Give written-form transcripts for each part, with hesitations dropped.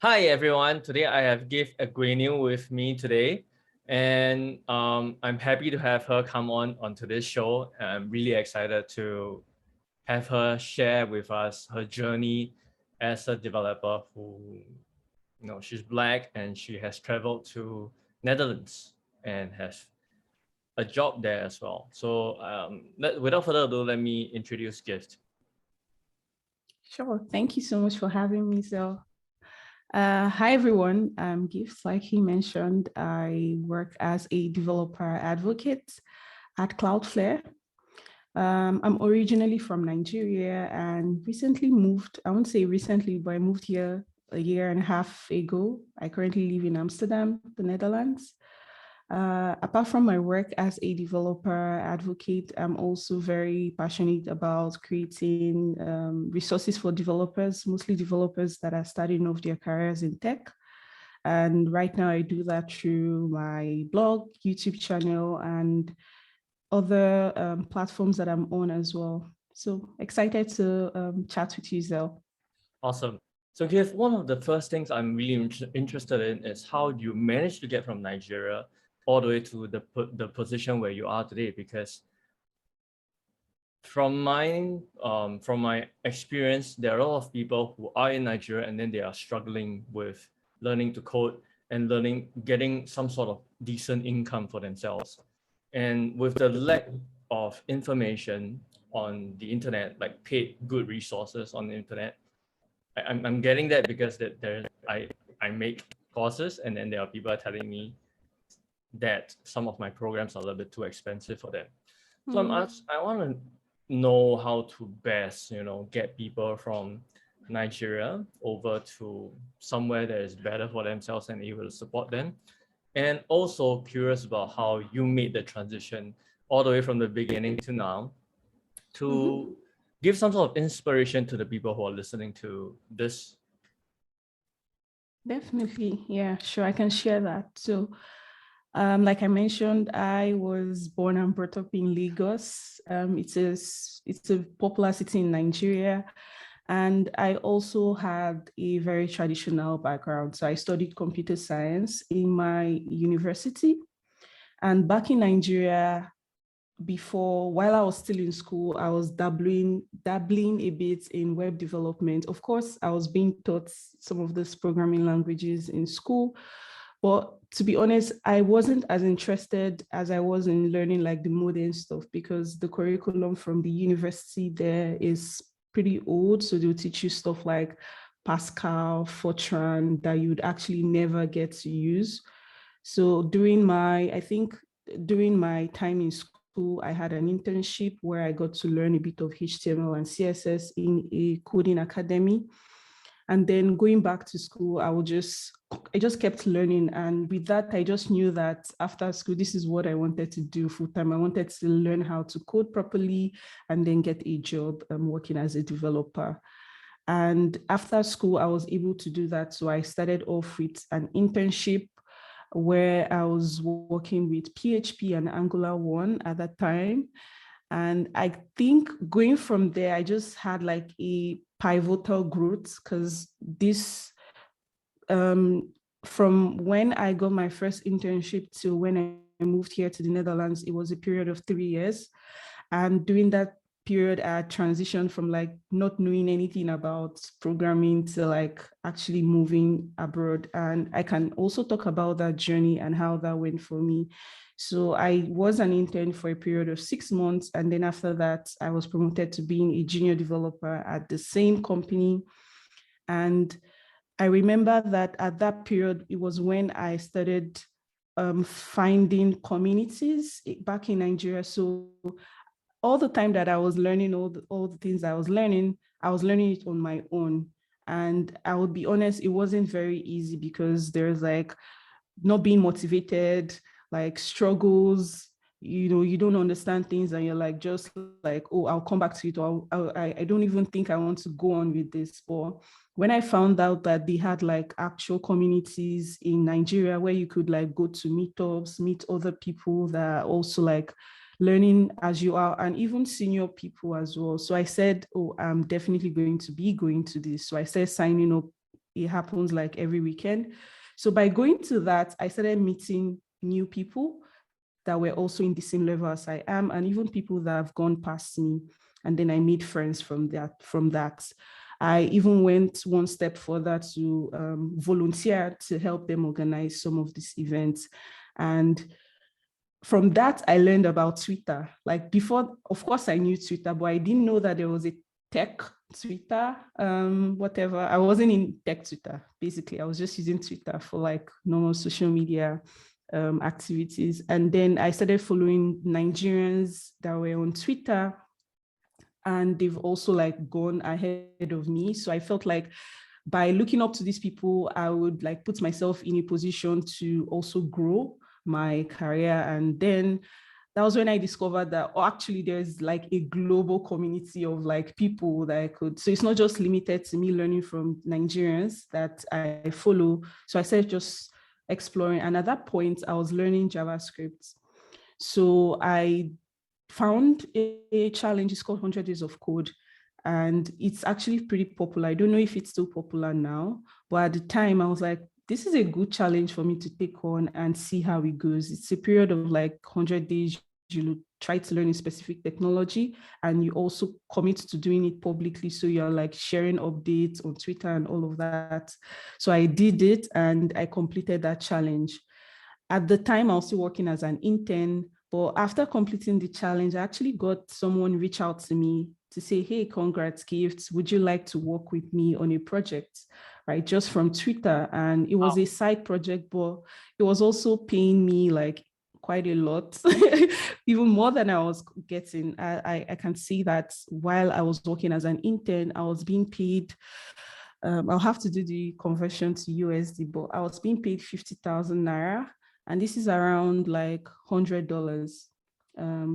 Hi everyone. Today I have Gift Aguinil with me today, and I'm happy to have her come onto this show. I'm really excited to have her share with us her journey as a developer who, she's Black and she has traveled to Netherlands and has a job there as well. So without further ado, let me introduce Gift. Sure. Thank you so much for having me, Zell. Hi, everyone. I'm Gift. Like he mentioned, I work as a developer advocate at Cloudflare. I'm originally from Nigeria and recently moved, I won't say recently, but I moved here a year and a half ago. I currently live in Amsterdam, the Netherlands. Apart from my work as a developer advocate, I'm also very passionate about creating resources for developers, mostly developers that are starting off their careers in tech. And right now I do that through my blog, YouTube channel, and other platforms that I'm on as well. So excited to chat with you, Zell. Awesome. So, Gift, one of the first things I'm really interested in is how you managed to get from Nigeria all the way to the position where you are today. Because from my experience, there are a lot of people who are in Nigeria and then they are struggling with learning to code and getting some sort of decent income for themselves. And with the lack of information on the internet, like paid good resources on the internet, I'm getting that because I make courses and then there are people telling me that some of my programs are a little bit too expensive for them. So I want to know how to best, get people from Nigeria over to somewhere that is better for themselves and able to support them. And also curious about how you made the transition all the way from the beginning to now to give some sort of inspiration to the people who are listening to this. Definitely. Yeah, sure. I can share that. So, like I mentioned, I was born and brought up in Lagos. It's a popular city in Nigeria. And I also had a very traditional background. So I studied computer science in my university. And back in Nigeria, while I was still in school, I was dabbling a bit in web development. Of course, I was being taught some of these programming languages in school, but to be honest, I wasn't as interested as I was in learning like the modern stuff because the curriculum from the university there is pretty old. So they'll teach you stuff like Pascal, Fortran that you'd actually never get to use. So during my time in school, I had an internship where I got to learn a bit of HTML and CSS in a coding academy. And then going back to school, I just kept learning. And with that, I just knew that after school, this is what I wanted to do full time. I wanted to learn how to code properly and then get a job working as a developer. And after school, I was able to do that. So I started off with an internship where I was working with PHP and Angular 1 at that time. And I think going from there, I just had like a pivotal growth because um, from when I got my first internship to when I moved here to the Netherlands, it was a period of 3 years. And during that period, I transitioned from like not knowing anything about programming to like actually moving abroad. And I can also talk about that journey and how that went for me. So I was an intern for a period of 6 months. And then after that, I was promoted to being a junior developer at the same company. And I remember that at that period, it was when I started finding communities back in Nigeria. So all the time that I was learning all the things I was learning it on my own. And I would be honest, it wasn't very easy because there's like not being motivated, like struggles, you don't understand things and you're like, just like, oh, I'll come back to it. Or I don't even think I want to go on with this. But when I found out that they had like actual communities in Nigeria where you could like go to meetups, meet other people that are also like learning as you are, and even senior people as well. So I said, oh, I'm definitely going to be going to this. So I started signing up it happens like every weekend. So by going to that, I started meeting new people that were also in the same level as I am, and even people that have gone past me. And then I made friends from that. I even went one step further to volunteer to help them organize some of these events. And from that, I learned about Twitter. Like before, of course, I knew Twitter, but I didn't know that there was a tech Twitter, whatever. I wasn't in tech Twitter, basically. I was just using Twitter for like normal social media activities. And then I started following Nigerians that were on Twitter, and they've also like gone ahead of me. So I felt like by looking up to these people, I would like put myself in a position to also grow my career. And then that was when I discovered that, oh, actually there's like a global community of like people that I could, so it's not just limited to me learning from Nigerians that I follow. So I started just exploring. And at that point, I was learning JavaScript. So I found a challenge. It's called 100 Days of Code. And it's actually pretty popular. I don't know if it's still popular now, but at the time I was like, this is a good challenge for me to take on and see how it goes. It's a period of like 100 days. You try to learn a specific technology and you also commit to doing it publicly. So you're like sharing updates on Twitter and all of that. So I did it and I completed that challenge. At the time, I was still working as an intern, but after completing the challenge, I actually got someone reach out to me to say, hey, congrats, Gifts. Would you like to work with me on a project, right? Just from Twitter. And it was a side project, but it was also paying me like quite a lot, even more than I was getting. I can see that while I was working as an intern, I was being paid, I'll have to do the conversion to USD, but I was being paid 50,000 Naira. And this is around like $100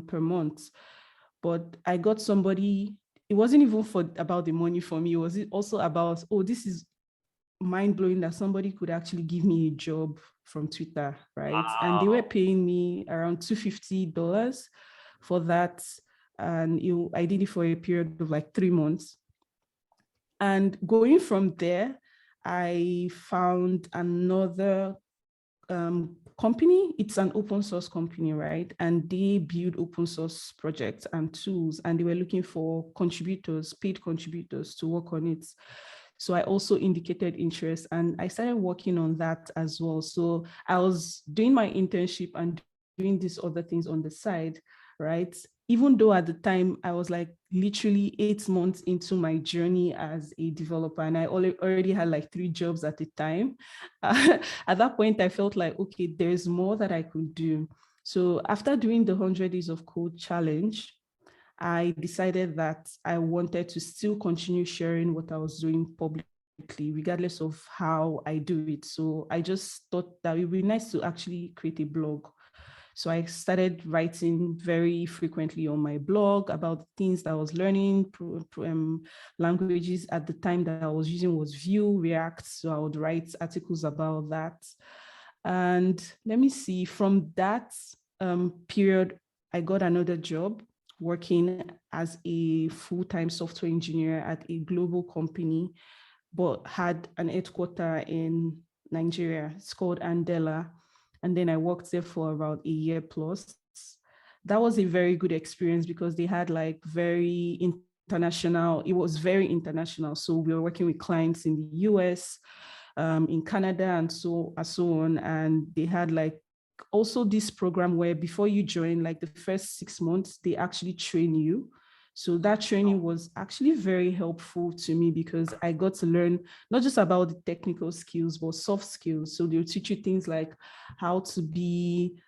per month. But I got somebody, it wasn't even about the money for me. It was also about, oh, this is mind blowing that somebody could actually give me a job from Twitter, right? Wow. And they were paying me around $250 for that. And I did it for a period of like 3 months. And going from there, I found another company. It's an open source company, right? And they build open source projects and tools, and they were looking for contributors, paid contributors to work on it. So I also indicated interest and I started working on that as well. So I was doing my internship and doing these other things on the side, right? Even though at the time I was like literally 8 months into my journey as a developer and I already had like 3 jobs at the time. At that point, I felt like, okay, there's more that I could do. So after doing the 100 Days of Code challenge, I decided that I wanted to still continue sharing what I was doing publicly, regardless of how I do it. So I just thought that it would be nice to actually create a blog. So I started writing very frequently on my blog about things that I was learning. Languages at the time that I was using was Vue, React. So I would write articles about that. And let me see, from that period, I got another job working as a full-time software engineer at a global company, but had an headquarters in Nigeria. It's called Andela. And then I worked there for about a year plus. That was a very good experience because they had like very international, it was very international. So we were working with clients in the US, in Canada and so on. And they had like also this program where before you join, like the first 6 months, they actually train you. So that training was actually very helpful to me because I got to learn not just about the technical skills, but soft skills. So they'll teach you things like how to be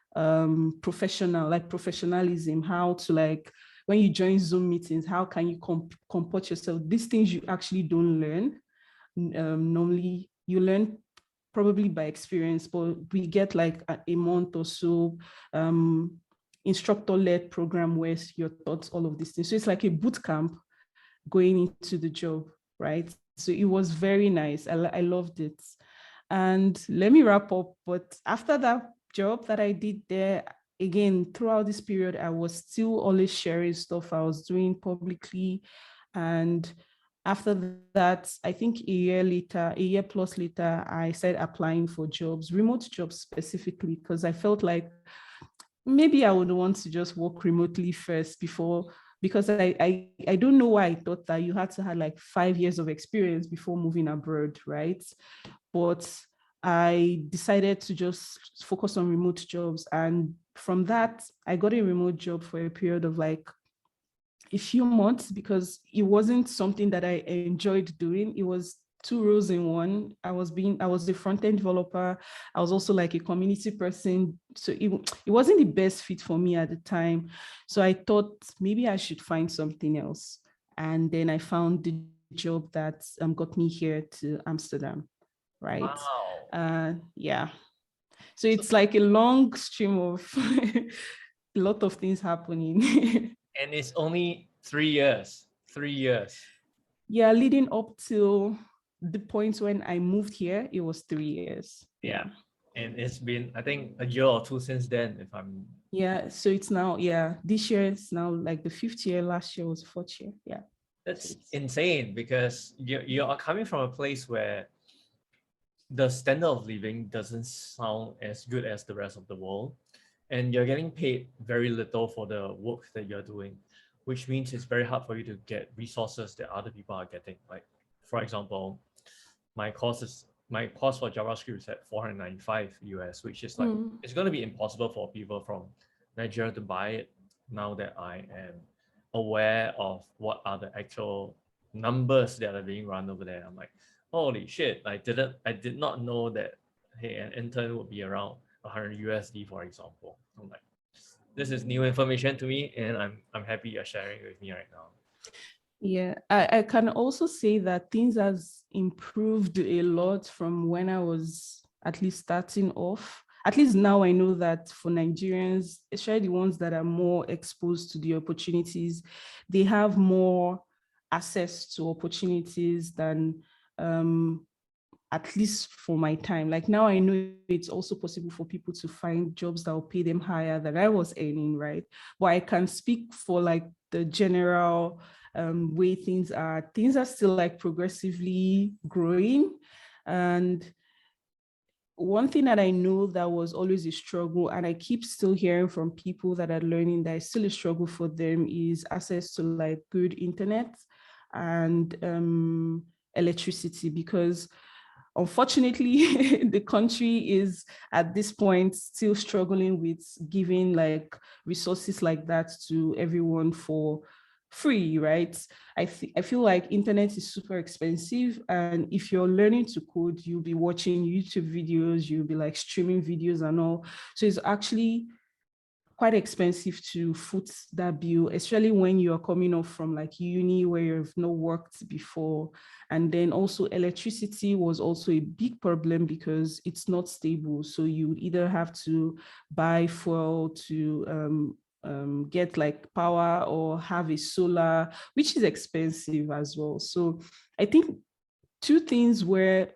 professional, like professionalism, how to like, when you join Zoom meetings, how can you comport yourself? These things you actually don't learn. Normally you learn probably by experience, but we get like a month or so instructor-led program where you're taught all of these things. So it's like a boot camp going into the job, right? So it was very nice. I loved it. And let me wrap up. But after that job that I did there, again, throughout this period, I was still always sharing stuff I was doing publicly. And after that, I think a year plus later, I started applying for jobs, remote jobs specifically, because I felt like maybe I would want to just work remotely first before, because I don't know why I thought that you had to have like 5 years of experience before moving abroad, right? But I decided to just focus on remote jobs. And from that, I got a remote job for a period of like a few months, because it wasn't something that I enjoyed doing. It was two roles in one. I was a front-end developer. I was also like a community person. So it wasn't the best fit for me at the time. So I thought maybe I should find something else. And then I found the job that got me here to Amsterdam, right? Wow. Yeah. So it's like a long stream of a lot of things happening. And it's only 3 years. 3 years. Yeah, leading up till the point when I moved here, it was 3 years. Yeah. And it's been, I think, a year or two since then, if I'm. Yeah. So it's now, yeah, this year it's now like the 5th year. Last year was 4th year. Yeah. That's insane, because you are coming from a place where the standard of living doesn't sound as good as the rest of the world, and you're getting paid very little for the work that you're doing, which means it's very hard for you to get resources that other people are getting. Like, for example, my cost for JavaScript is at 495 US, which is like, it's going to be impossible for people from Nigeria to buy it now that I am aware of what are the actual numbers that are being run over there. I'm like, holy shit, I did not know that, hey, an intern would be around 100 USD, for example. I'm like, this is new information to me, and I'm happy you're sharing it with me right now. Yeah, I can also say that things has improved a lot from when I was at least starting off. At least now I know that for Nigerians, especially the ones that are more exposed to the opportunities, they have more access to opportunities than at least for my time. Like now I know it's also possible for people to find jobs that will pay them higher than I was earning, right? But I can speak for like the general way things are. Things are still like progressively growing. And one thing that I know that was always a struggle, and I keep still hearing from people that are learning that it's still a struggle for them, is access to like good internet and electricity, because unfortunately, the country is at this point still struggling with giving like resources like that to everyone for free, right? I feel like internet is super expensive, and if you're learning to code, you'll be watching YouTube videos, you'll be like streaming videos and all. So it's actually quite expensive to foot that bill, especially when you're coming off from like uni where you've not worked before. And then also electricity was also a big problem because it's not stable. So you would either have to buy fuel to get like power, or have a solar, which is expensive as well. So I think two things where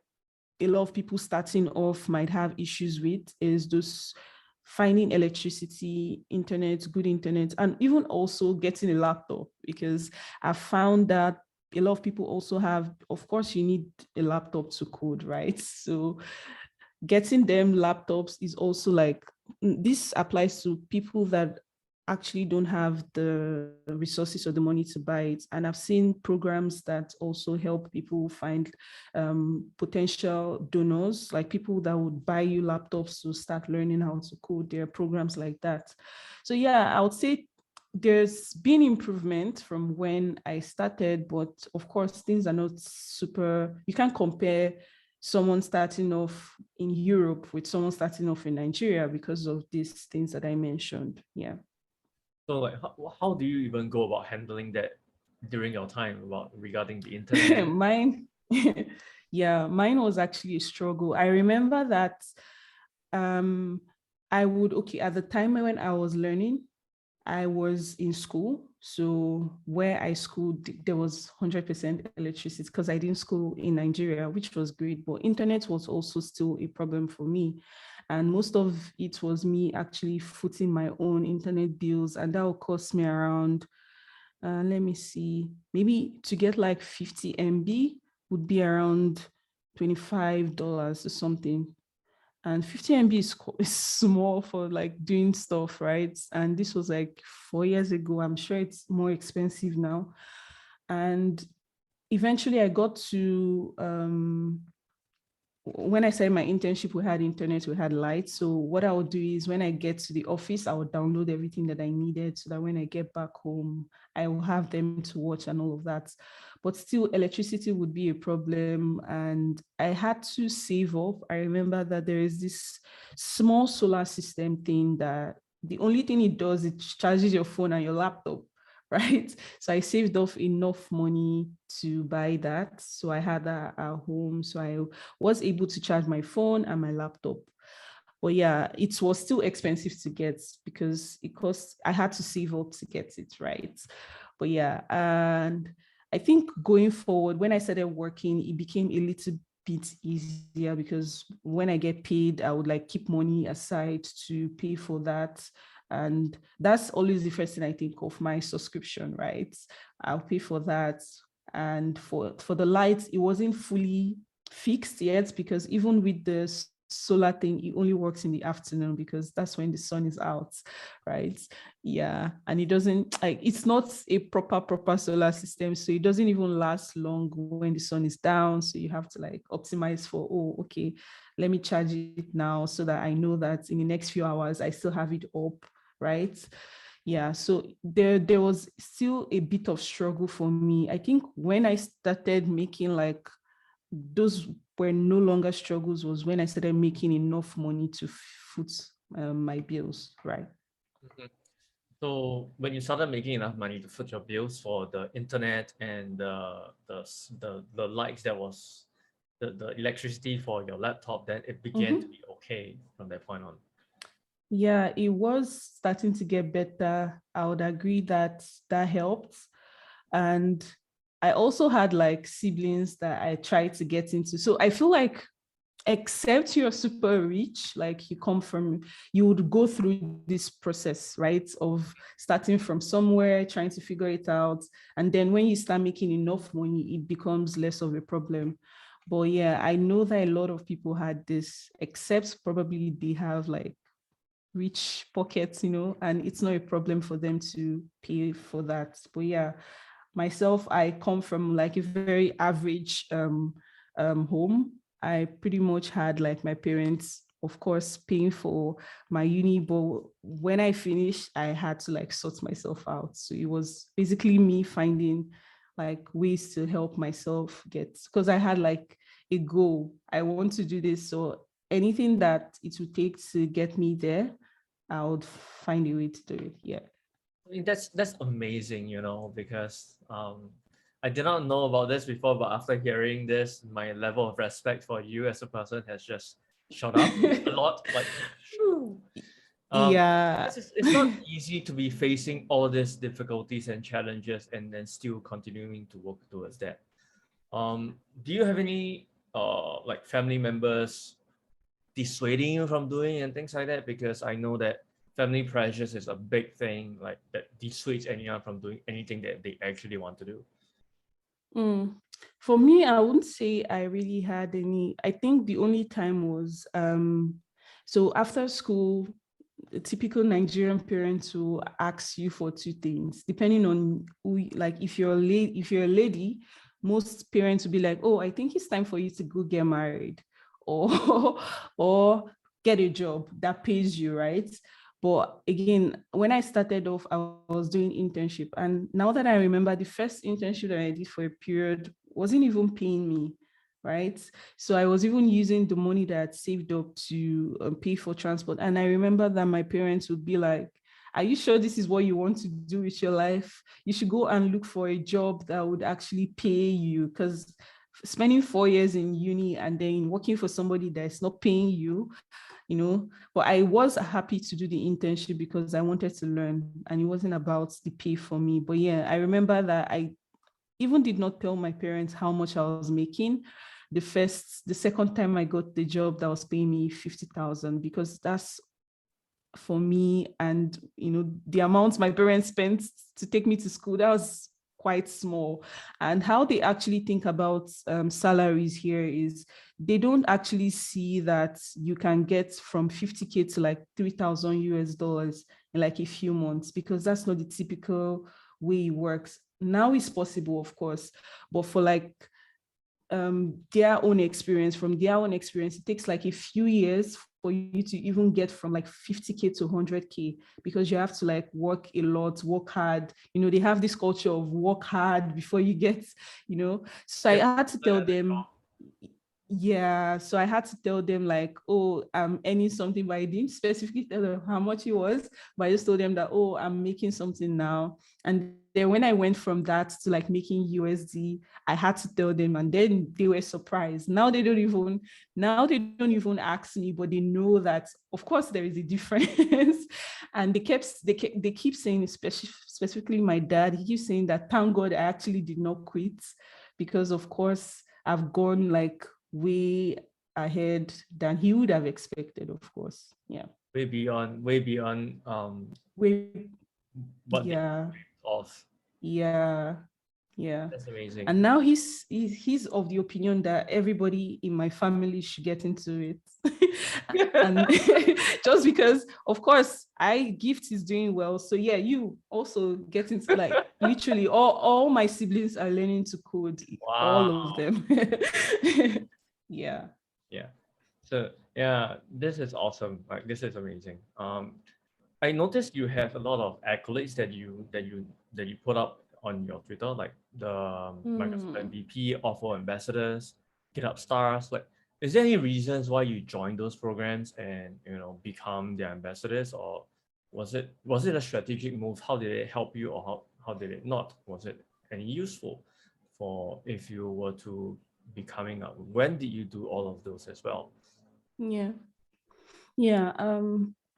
a lot of people starting off might have issues with is those finding electricity, internet, good internet, and even also getting a laptop, because I found that a lot of people also have, of course, you need a laptop to code, right? So getting them laptops is also like, this applies to people that actually don't have the resources or the money to buy it. And I've seen programs that also help people find potential donors, like people that would buy you laptops to start learning how to code. There are programs like that. So yeah, I would say there's been improvement from when I started, but of course things are not super, you can't compare someone starting off in Europe with someone starting off in Nigeria because of these things that I mentioned. Yeah. So like, how do you even go about handling that during your time regarding the internet? Mine, yeah, mine was actually a struggle. I remember that I would, okay, at the time when I was learning, I was in school. So where I schooled, there was 100% electricity because I didn't school in Nigeria, which was great. But internet was also still a problem for me. And most of it was me actually footing my own internet bills. And that would cost me around Let me see, maybe to get like 50 MB would be around $25 or something. And 50 MB is small for like doing stuff, right? And this was like 4 years ago. I'm sure it's more expensive now. And eventually I got to when I started my internship, we had internet, we had lights. So what I would do is when I get to the office, I would download everything that I needed so that when I get back home, I will have them to watch and all of that. But still, electricity would be a problem. And I had to save up. I remember that there is this small solar system thing that the only thing it does, it charges your phone and your laptop. Right. So I saved off enough money to buy that. So I had that at home. So I was able to charge my phone and my laptop. But yeah, it was still expensive to get because it cost, I had to save up to get it, right? But yeah, and I think going forward, when I started working, it became a little bit easier because when I get paid, I would like keep money aside to pay for that. And that's always the first thing I think of, my subscription, right? I'll pay for that. And for the lights, it wasn't fully fixed yet because even with the solar thing, it only works in the afternoon because that's when the sun is out, right? Yeah, and it doesn't like, it's not a proper solar system, so it doesn't even last long when the sun is down. So you have to like optimize for, oh, okay, let me charge it now so that I know that in the next few hours I still have it up, right? Yeah, so there was still a bit of struggle for me. I think when I started making like, those were no longer struggles, was when I started making enough money to foot my bills, right? Mhm. So when you started making enough money to foot your bills for the internet and the lights that was the electricity for your laptop, then it began to be okay from that point on. Yeah, it was starting to get better. I would agree that that helped. And I also had like siblings that I tried to get into. So I feel like, except you're super rich, like you would go through this process, right? Of starting from somewhere, trying to figure it out. And then when you start making enough money, it becomes less of a problem. But yeah, I know that a lot of people had this, except probably they have like rich pockets, and it's not a problem for them to pay for that. But yeah, myself, I come from like a very average home. I pretty much had like my parents, of course, paying for my uni, but when I finished, I had to like sort myself out. So it was basically me finding like ways to help myself get, because I had like a goal. I want to do this. So anything that it would take to get me there, I would find a way to do it. Yeah. I mean, that's amazing, because I did not know about this before, but after hearing this, my level of respect for you as a person has just shot up a lot. Like, phew. Yeah. It's not easy to be facing all these difficulties and challenges and then still continuing to work towards that. Do you have any like family members dissuading you from doing and things like that? Because I know that family pressures is a big thing, like that dissuades anyone from doing anything that they actually want to do. For me, I wouldn't say I really had any. I think the only time was so after school, a typical Nigerian parents will ask you for two things, depending on who, like if you're a lady, most parents will be like, oh, I think it's time for you to go get married or or get a job that pays you, right? But again, when I started off, I was doing internship. And now that I remember, the first internship that I did for a period wasn't even paying me, right? So I was even using the money that I'd saved up to pay for transport. And I remember that my parents would be like, are you sure this is what you want to do with your life? You should go and look for a job that would actually pay you, because spending 4 years in uni and then working for somebody that's not paying you, but I was happy to do the internship because I wanted to learn and it wasn't about the pay for me. But yeah, I remember that I even did not tell my parents how much I was making. The second time I got the job that was paying me 50,000, because that's for me, and the amount my parents spent to take me to school, that was quite small. And how they actually think about salaries here is they don't actually see that you can get from 50K to like 3,000 US dollars in like a few months, because that's not the typical way it works. Now it's possible, of course, but for like their own experience, it takes like a few years for you to even get from like 50K to 100K, because you have to like work a lot, work hard. They have this culture of work hard before you get, so I had to tell them, so I had to tell them like, oh, I'm earning something, but I didn't specifically tell them how much it was, but I just told them that, oh, I'm making something now. And then when I went from that to like making USD, I had to tell them, and then they were surprised. Now they don't even ask me, but they know that of course there is a difference. And they keep saying, specifically my dad, he keeps saying that thank God I actually did not quit, because of course I've gone like way ahead than he would have expected, of course. Yeah. Way beyond Way, what yeah. of. Yeah. Yeah. That's amazing. And now he's of the opinion that everybody in my family should get into it. And just because, of course, Gift is doing well. So yeah, you also get into, like, literally all my siblings are learning to code. Wow. All of them. Yeah. Yeah. So yeah, this is awesome. Like, this is amazing. I noticed you have a lot of accolades that you put up on your Twitter, like the Microsoft MVP, Awful Ambassadors, GitHub Stars. Like, is there any reasons why you joined those programs and become their ambassadors, or was it a strategic move? How did it help you, or how did it not? Was it any useful for if you were to be coming up? When did you do all of those as well? Yeah.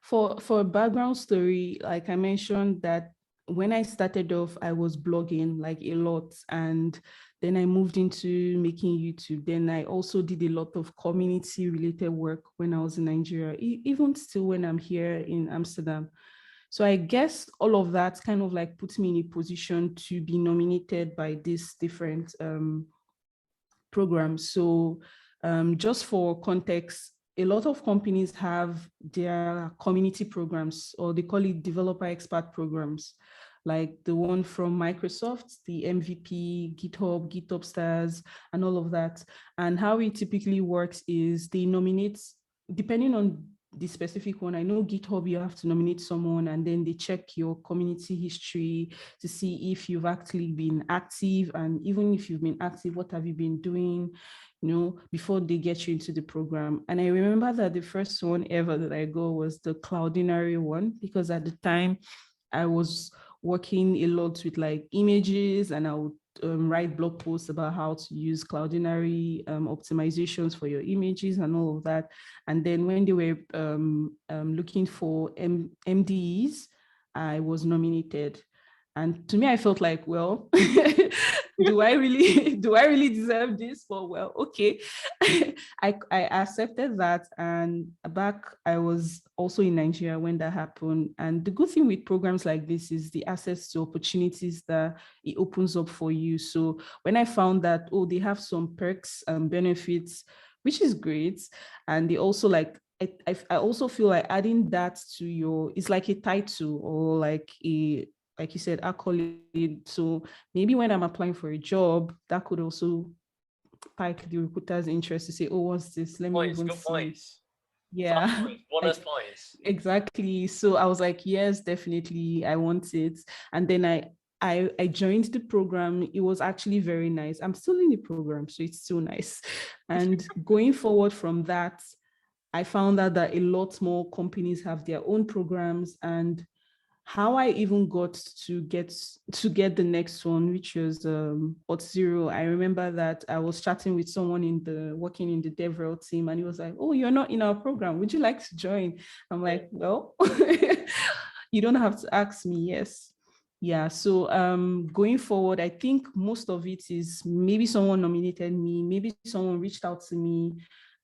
For a background story, like I mentioned, that when I started off, I was blogging like a lot, and then I moved into making YouTube. Then I also did a lot of community related work when I was in Nigeria, even still when I'm here in Amsterdam. So I guess all of that kind of like puts me in a position to be nominated by these different programs. So just for context, a lot of companies have their community programs, or they call it developer expert programs, like the one from Microsoft, the MVP, GitHub Stars, and all of that. And how it typically works is they nominate, depending on the specific one. I know GitHub, you have to nominate someone, and then they check your community history to see if you've actually been active, and even if you've been active, what have you been doing, before they get you into the program. And I remember that the first one ever that I go was the Cloudinary one, because at the time I was working a lot with like images, and I would write blog posts about how to use Cloudinary optimizations for your images and all of that. And then when they were looking for MDEs, I was nominated. And to me, I felt like, well, do I really deserve this? But well, okay. I accepted that. And back, I was also in Nigeria when that happened. And the good thing with programs like this is the access to opportunities that it opens up for you. So when I found that, oh, they have some perks and benefits, which is great. And they also like, I also feel like adding that to your, it's like a title, or like you said, accolade. So maybe when I'm applying for a job, that could also pique the recruiter's interest to say, oh, what's this? Let me even see. Points. Yeah. Bonus points. Exactly. So I was like, yes, definitely, I want it. And then I joined the program. It was actually very nice. I'm still in the program, so it's still nice. And going forward from that, I found out that a lot more companies have their own programs. And how I even got to get the next one, which was Auth0. I remember that I was chatting with someone working in the DevRel team, and he was like, "Oh, you're not in our program. Would you like to join?" I'm like, "Well, you don't have to ask me." Yes. Yeah. So going forward, I think most of it is maybe someone nominated me, maybe someone reached out to me,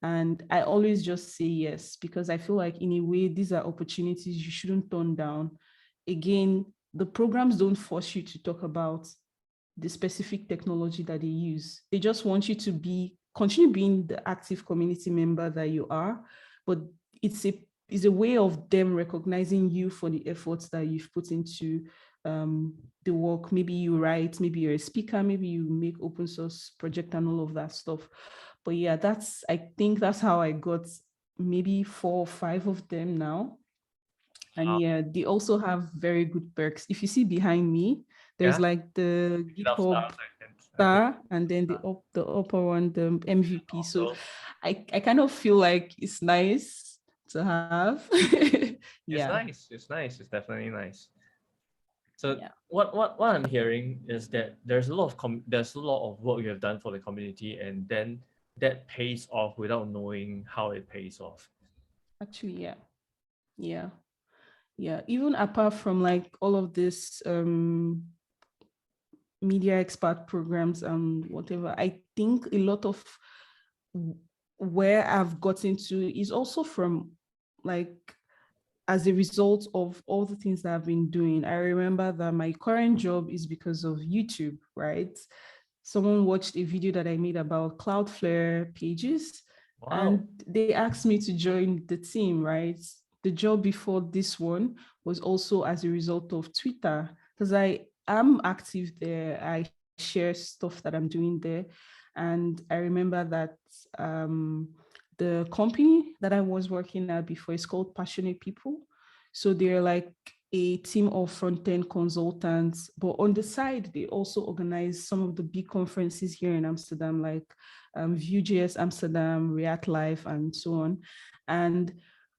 And I always just say yes, because I feel like in a way, these are opportunities you shouldn't turn down. Again, the programs don't force you to talk about the specific technology that they use. They just want you to continue being the active community member that you are, but it's a way of them recognizing you for the efforts that you've put into the work. Maybe you write, maybe you're a speaker, maybe you make open source project and all of that stuff. But yeah, I think that's how I got maybe 4 or 5 of them now. And yeah, they also have very good perks. If you see behind me, there's Yeah, like the enough GitHub stars. I can star, and then the upper one, the MVP. So also. I kind of feel like it's nice to have. It's Yeah. nice. It's nice. It's definitely nice. So Yeah. what I'm hearing is that there's a lot of work you have done for the community, and then that pays off without knowing how it pays off. Actually, yeah. Yeah. Yeah. Even apart from like all of this media expert programs and whatever, I think a lot of where I've gotten to is also from like as a result of all the things that I've been doing. I remember that my current job is because of YouTube, right? Someone watched a video that I made about Cloudflare pages, Wow. and they asked me to join the team, right? The job before this one was also as a result of Twitter, because I am active there. I share stuff that I'm doing there. And I remember that the company that I was working at before is called Passionate People. So they're like a team of front-end consultants, but on the side, they also organize some of the big conferences here in Amsterdam, like Vue.js Amsterdam, React Live, and so on. And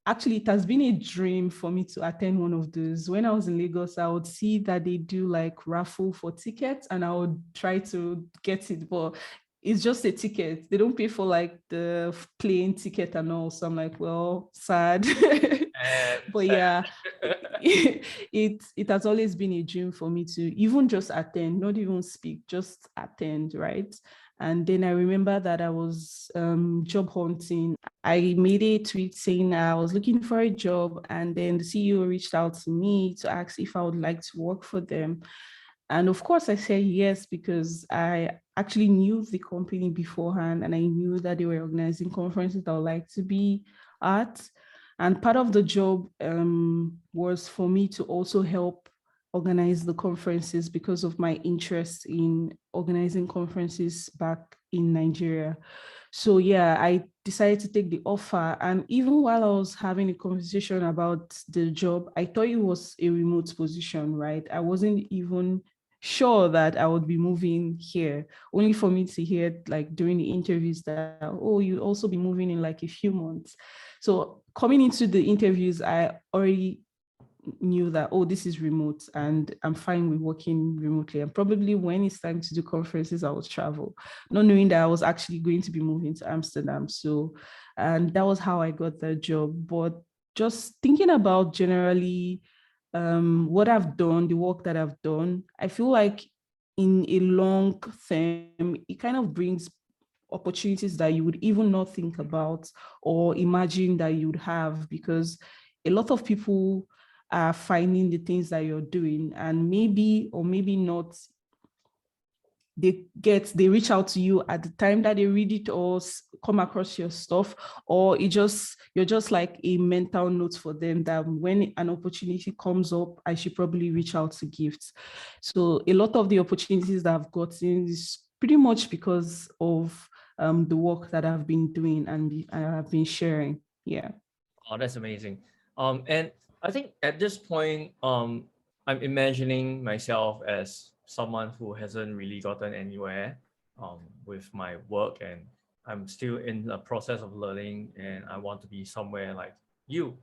actually, it has been a dream for me to attend one of those. When I was in Lagos, I would see that they do like raffle for tickets, and I would try to get it, but it's just a ticket. They don't pay for like the plane ticket and all. So I'm like, well, sad. And But yeah, it has always been a dream for me to even just attend, not even speak, just attend, right? And then I remember that I was job hunting. I made a tweet saying I was looking for a job, and then the CEO reached out to me to ask if I would like to work for them. And of course, I said yes, because I actually knew the company beforehand, and I knew that they were organizing conferences that I would like to be at. And part of the job was for me to also help organize the conferences because of my interest in organizing conferences back in Nigeria. So yeah, I decided to take the offer. And even while I was having a conversation about the job, I thought it was a remote position, right? I wasn't even sure that I would be moving here, only for me to hear like during the interviews that, oh, you also be moving in like a few months. So coming into the interviews, I already knew that, oh, this is remote and I'm fine with working remotely. And probably when it's time to do conferences, I will travel, not knowing that I was actually going to be moving to Amsterdam. So, and that was how I got that job. But just thinking about generally what I've done, the work that I've done, I feel like in a long term, it kind of brings opportunities that you would even not think about or imagine that you'd have, because a lot of people are finding the things that you're doing, and maybe or maybe not, they reach out to you at the time that they read it or come across your stuff, or you're just like a mental note for them that when an opportunity comes up, I should probably reach out to gifts. So a lot of the opportunities that I've gotten is pretty much because of the work that I've been doing and I've been sharing. Yeah. Oh, that's amazing. And I think at this point, I'm imagining myself as someone who hasn't really gotten anywhere, with my work, and I'm still in the process of learning, and I want to be somewhere like you.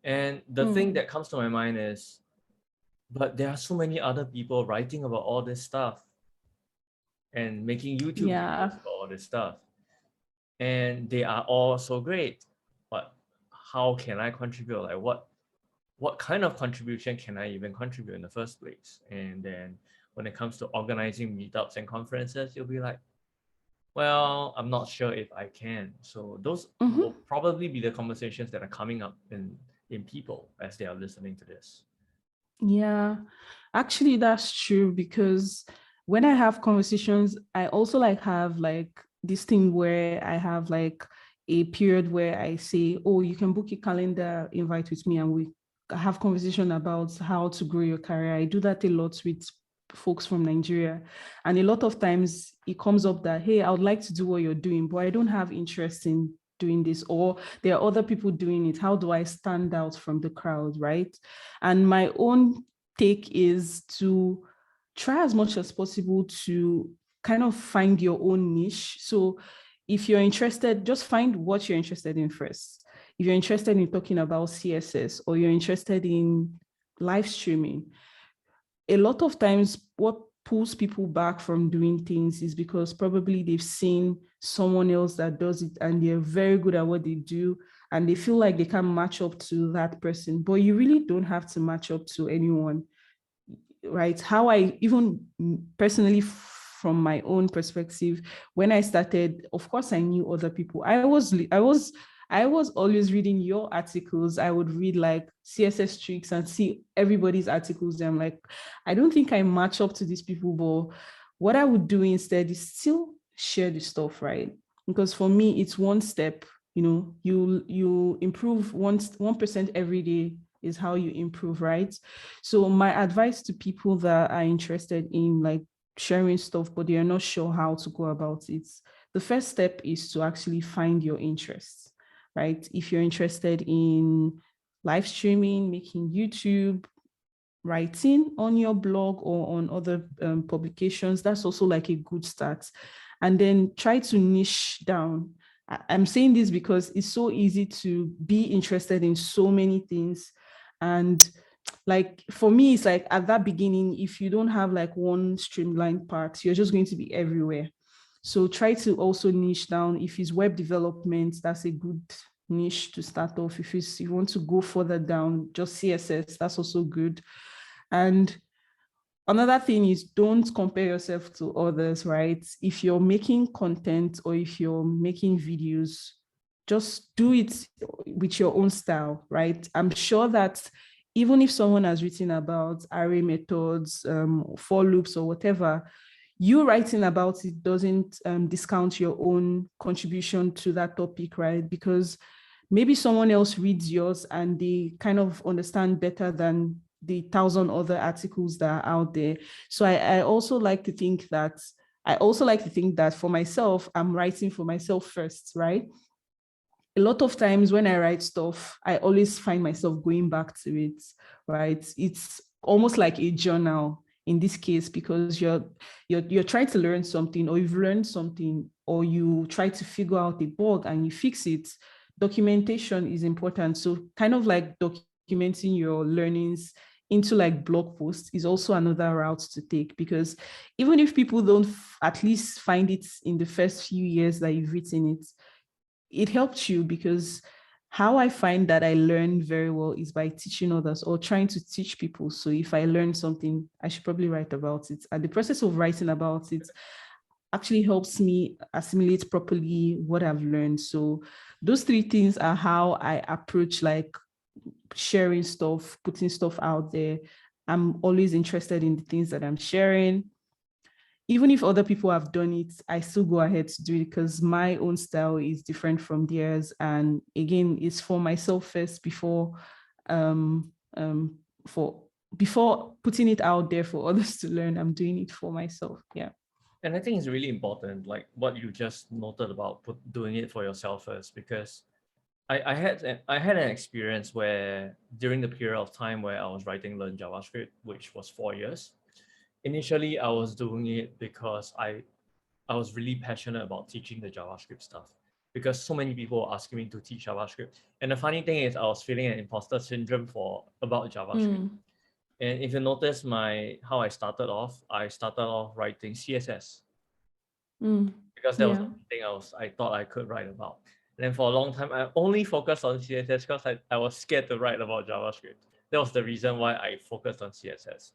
And the thing that comes to my mind is, but there are so many other people writing about all this stuff and making YouTube Yeah. videos about all this stuff, and they are all so great. But how can I contribute? Like what kind of contribution can I even contribute in the first place? And then when it comes to organizing meetups and conferences, you'll be like, Well, I'm not sure if I can. So those Mhm. will probably be the conversations that are coming up in people as they are listening to this. Yeah, actually, that's true because when I have conversations, I also like have like this thing where I have like a period where I say, "Oh, you can book a calendar invite with me, and we have conversation about how to grow your career." I do that a lot with folks from Nigeria, and a lot of times it comes up that, "Hey, I would like to do what you're doing, but I don't have interest in doing this, or there are other people doing it. How do I stand out from the crowd?" Right? And my own take is to try as much as possible to kind of find your own niche. So if you're interested, just find what you're interested in first. If you're interested in talking about CSS or you're interested in live streaming, a lot of times what pulls people back from doing things is because probably they've seen someone else that does it and they're very good at what they do and they feel like they can match up to that person, but you really don't have to match up to anyone, right? How I even personally, from my own perspective, when I started, of course I knew other people. I was always reading your articles. I would read like CSS tricks and see everybody's articles. And I'm like, I don't think I match up to these people, but what I would do instead is still share the stuff, right? Because for me, it's one step. You improve 1% every day is how you improve, right? So my advice to people that are interested in like sharing stuff, but they are not sure how to go about it, the first step is to actually find your interests, right? If you're interested in live streaming, making YouTube, writing on your blog or on other publications, that's also like a good start. And then try to niche down. I'm saying this because it's so easy to be interested in so many things. And like for me, it's like at that beginning, if you don't have like one streamlined part, you're just going to be everywhere. So try to also niche down. If it's web development, that's a good niche to start off. If you want to go further down, just CSS, that's also good. And another thing is don't compare yourself to others, right? If you're making content or if you're making videos, just do it with your own style, right? I'm sure that even if someone has written about array methods, for loops or whatever, you writing about it doesn't discount your own contribution to that topic, right? Because maybe someone else reads yours and they kind of understand better than the 1,000 other articles that are out there. So I also like to think that for myself, I'm writing for myself first, right? A lot of times when I write stuff, I always find myself going back to it, right? It's almost like a journal in this case because you're trying to learn something, or you've learned something, or you try to figure out a bug and you fix it. Documentation is important. So kind of like documenting your learnings into like blog posts is also another route to take, because even if people don't at least find it in the first few years that you've written it, it helped you, because how I find that I learn very well is by teaching others or trying to teach people. So if I learn something, I should probably write about it. And the process of writing about it actually helps me assimilate properly what I've learned. So those three things are how I approach like sharing stuff, putting stuff out there. I'm always interested in the things that I'm sharing. Even if other people have done it, I still go ahead to do it because my own style is different from theirs. And again, it's for myself first before for before putting it out there for others to learn. I'm doing it for myself. Yeah. And I think it's really important, like what you just noted about doing it for yourself first, because I had an experience where during the period of time where I was writing Learn JavaScript, which was 4 years. Initially, I was doing it because I was really passionate about teaching the JavaScript stuff, because so many people were asking me to teach JavaScript. And the funny thing is, I was feeling an imposter syndrome about JavaScript. Mm, And if you notice how I started off writing CSS because that was the yeah. only thing I thought I could write about. And then for a long time, I only focused on CSS because I was scared to write about JavaScript. That was the reason why I focused on CSS.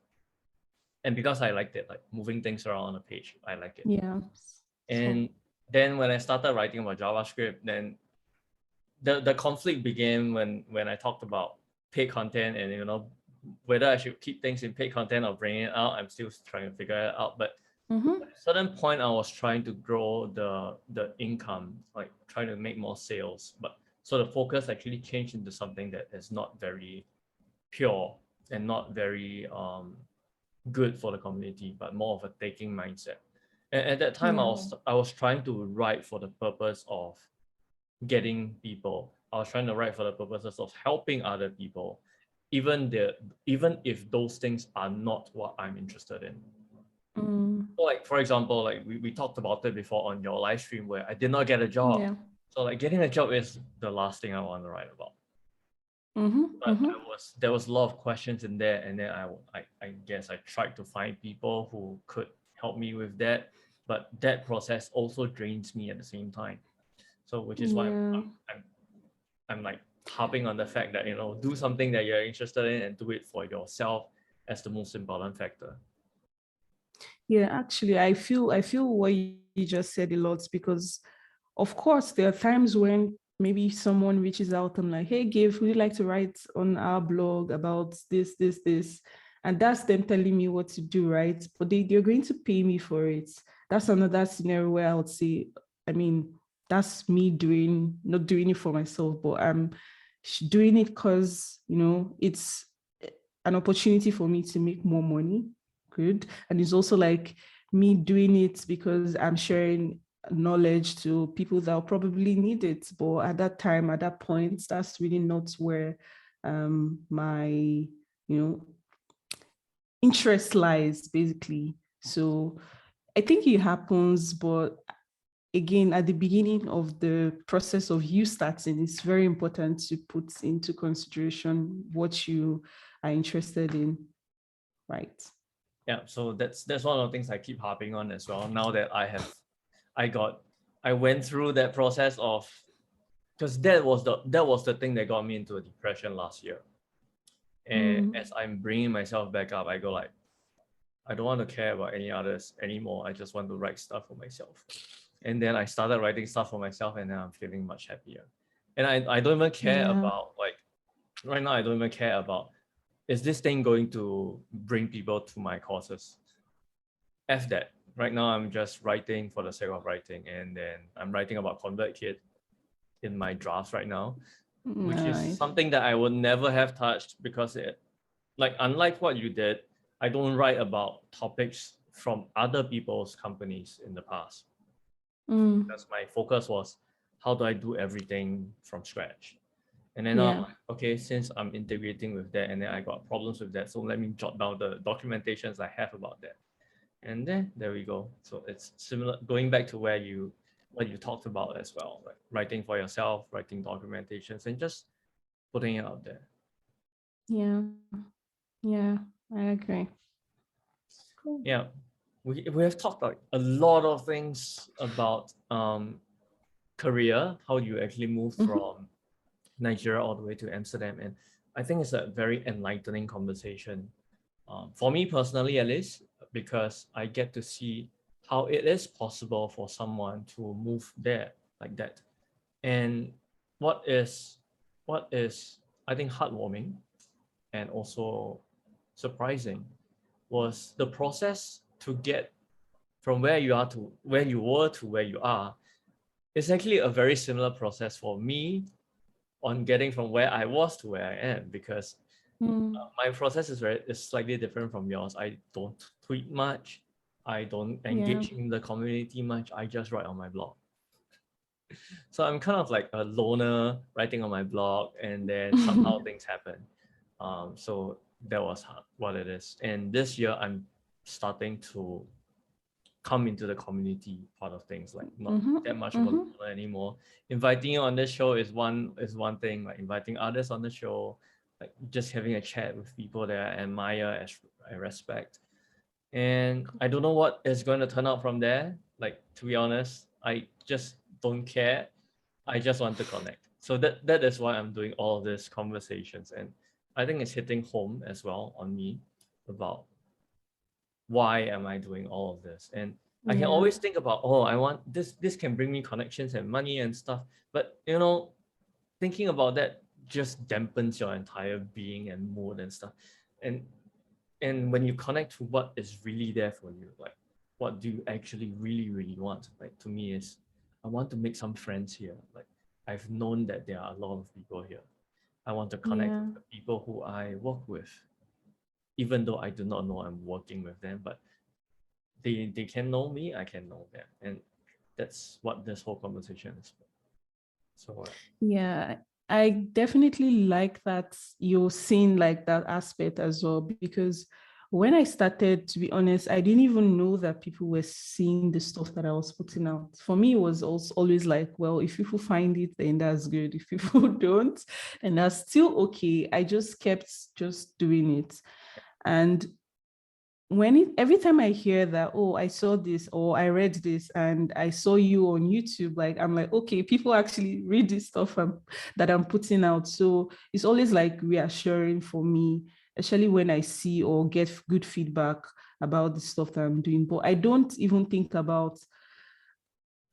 And because I liked it, like moving things around on a page, I like it. Yeah. And So. then when I started writing about JavaScript, then the conflict began when I talked about paid content and whether I should keep things in paid content or bring it out. I'm still trying to figure it out. But Mm-hmm. at a certain point, I was trying to grow the income, like trying to make more sales. But so the focus actually changed into something that is not very pure and not very good for the community, but more of a taking mindset. And at that time, Yeah. I was trying to write for the purpose of getting people. I was trying to write for the purposes of helping other people, even if those things are not what I'm interested in. Mm. So like for example, like we talked about it before on your live stream where I did not get a job. Yeah. So like getting a job is the last thing I want to write about. Mm-hmm. But Mm-hmm. there was a lot of questions in there, and then I guess I tried to find people who could help me with that, but that process also drains me at the same time. So which is why Yeah. I'm I'm like harping on the fact that do something that you're interested in and do it for yourself as the most important factor. Yeah, actually, I feel what you just said a lot, because of course there are times when maybe someone reaches out and like, hey, Give, would you like to write on our blog about this? And that's them telling me what to do, right? But they're going to pay me for it. That's another scenario where I would say, I mean, that's me not doing it for myself, but I'm doing it because, it's an opportunity for me to make more money. Good. And it's also like me doing it because I'm sharing knowledge to people that will probably need it. But at that time, at that point, that's really not where my, interest lies, basically. So I think it happens, but again, at the beginning of the process of you starting, it's very important to put into consideration what you are interested in, right? Yeah, so that's one of the things I keep harping on as well. Now that I went through that process of, because that was the thing that got me into a depression last year. And Mm. as I'm bringing myself back up, I go like, I don't want to care about any others anymore. I just want to write stuff for myself. And then I started writing stuff for myself, and now I'm feeling much happier. And I don't even care Yeah. about, like, right now I don't even care about, is this thing going to bring people to my courses? F that. Right now I'm just writing for the sake of writing, and then I'm writing about ConvertKit in my drafts right now, which is Nice. something that I would never have touched because like unlike what you did, I don't write about topics from other people's companies in the past, Mm. because my focus was how do I do everything from scratch. And then I'm Yeah. like, okay, since I'm integrating with that and then I got problems with that, so let me jot down the documentations I have about that. And then there we go. So it's similar, going back to what you talked about as well, like writing for yourself, writing documentations, and just putting it out there. Yeah. Yeah. I agree. Cool. Yeah, we have talked like a lot of things about career, how you actually move Mm-hmm. from Nigeria all the way to Amsterdam, and I think it's a very enlightening conversation. For me personally, at least, because I get to see how it is possible for someone to move there like that. And what is what is I think heartwarming and also surprising was the process to get from where you are to where you were to where you are. It's actually a very similar process for me on getting from where I was to where I am, because Mm. my process is slightly different from yours. I don't tweet much. I don't Yeah. engage in the community much. I just write on my blog. So I'm kind of like a loner writing on my blog, and then somehow things happen. So that was what it is. And this year I'm starting to come into the community part of things, like not Mm-hmm. that much of a Mm-hmm. loner anymore. Inviting you on this show is one thing. Like inviting others on the show, like just having a chat with people that I admire, as I respect. And I don't know what is going to turn out from there. Like, to be honest, I just don't care. I just want to connect. So that is why I'm doing all of these conversations. And I think it's hitting home as well on me about why am I doing all of this. And I can Yeah. always think about, oh, I want this can bring me connections and money and stuff. But you know, thinking about that just dampens your entire being and mood and stuff. And and when you connect to what is really there for you, like what do you actually really want? Like to me is I want to make some friends here. Like I've known that there are a lot of people here. I want to connect Yeah. with the people who I work with, even though I do not know I'm working with them, but they can know me, I can know them. And that's what this whole conversation is about. So Yeah, I definitely like that you're seeing like that aspect as well, because when I started, to be honest, I didn't even know that people were seeing the stuff that I was putting out. For me, it was also always like, well, if people find it, then that's good. If people don't, then that's still okay. I just kept just doing it. And every time I hear that, oh, I saw this or I read this and I saw you on YouTube, like I'm like, okay, people actually read this stuff that I'm putting out. So it's always like reassuring for me, especially when I see or get good feedback about the stuff that I'm doing. But I don't even think about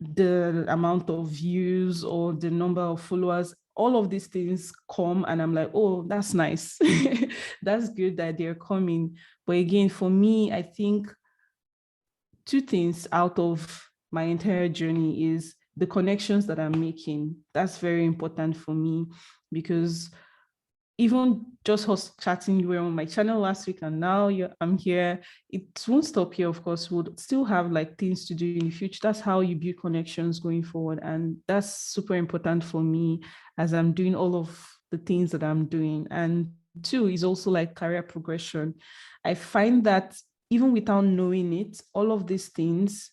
the amount of views or the number of followers. All of these things come and I'm like, oh, that's nice. That's good that they're coming. But again, for me, I think two things out of my entire journey is the connections that I'm making. That's very important for me because even just us chatting, you were on my channel last week and now I'm here. It won't stop here, of course. We'll still have like things to do in the future. That's how you build connections going forward. And that's super important for me as I'm doing all of the things that I'm doing. And two is also like career progression. I find that even without knowing it, all of these things